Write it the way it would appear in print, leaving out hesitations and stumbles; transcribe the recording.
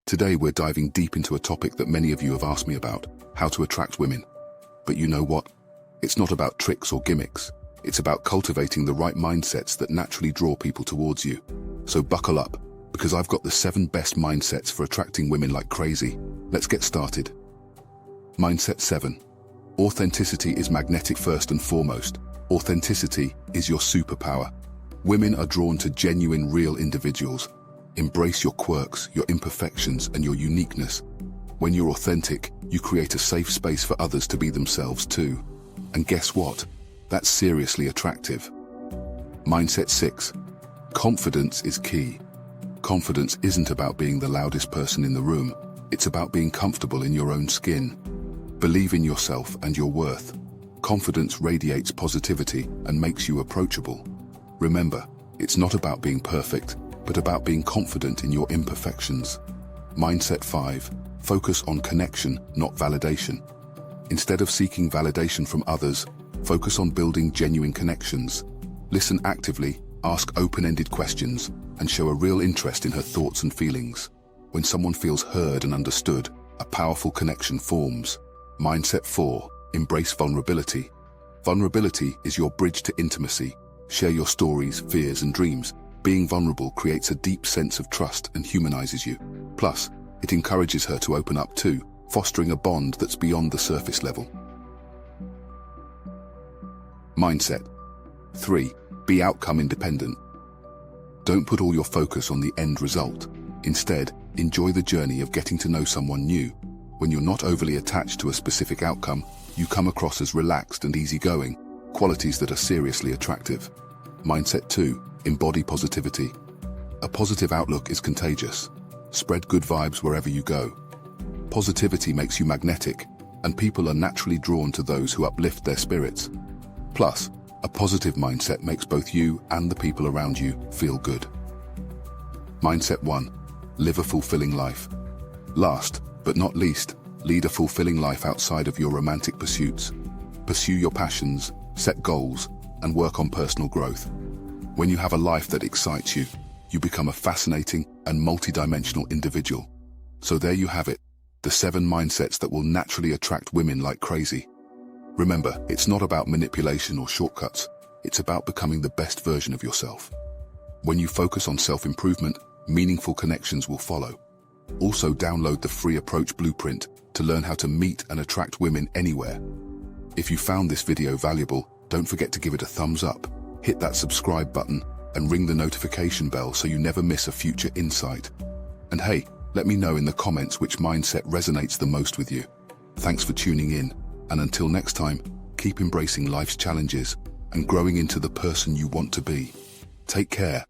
Today we're diving deep into a topic that many of you have asked me about, how to attract women. But you know what? It's not about tricks or gimmicks. It's about cultivating the right mindsets that naturally draw people towards you. So buckle up, because I've got the 7 best mindsets for attracting women like crazy. Let's get started. Mindset 7. Authenticity is magnetic first and foremost. Authenticity is your superpower. Women are drawn to genuine, real individuals. Embrace your quirks, your imperfections, and your uniqueness. When you're authentic, you create a safe space for others to be themselves too. And guess what? That's seriously attractive. Mindset 6. Confidence is key. Confidence isn't about being the loudest person in the room. It's about being comfortable in your own skin. Believe in yourself and your worth. Confidence radiates positivity and makes you approachable. Remember, it's not about being perfect, but about being confident in your imperfections. Mindset 5. Focus on connection, not validation. Instead of seeking validation from others, focus on building genuine connections. Listen actively, ask open-ended questions, and show a real interest in her thoughts and feelings. When someone feels heard and understood, a powerful connection forms. Mindset 4. Embrace vulnerability. Vulnerability is your bridge to intimacy. Share your stories, fears, and dreams. Being vulnerable creates a deep sense of trust and humanizes you. Plus, it encourages her to open up too, fostering a bond that's beyond the surface level. Mindset 3. Be outcome independent. Don't put all your focus on the end result. Instead, enjoy the journey of getting to know someone new. When you're not overly attached to a specific outcome, you come across as relaxed and easygoing, qualities that are seriously attractive. Mindset 2. Embody positivity. A positive outlook is contagious. Spread good vibes wherever you go. Positivity makes you magnetic, and people are naturally drawn to those who uplift their spirits. Plus, a positive mindset makes both you and the people around you feel good. Mindset 1. Live a fulfilling life. Last, but not least, lead a fulfilling life outside of your romantic pursuits. Pursue your passions, set goals, and work on personal growth. When you have a life that excites you, you become a fascinating and multi-dimensional individual. So there you have it, the 7 mindsets that will naturally attract women like crazy. Remember, it's not about manipulation or shortcuts. It's about becoming the best version of yourself. When you focus on self-improvement, meaningful connections will follow. Also, download the free approach blueprint to learn how to meet and attract women anywhere. If you found this video valuable, don't forget to give it a thumbs up, hit that subscribe button, and ring the notification bell so you never miss a future insight. And hey, let me know in the comments which mindset resonates the most with you. Thanks for tuning in, and until next time, keep embracing life's challenges and growing into the person you want to be. Take care.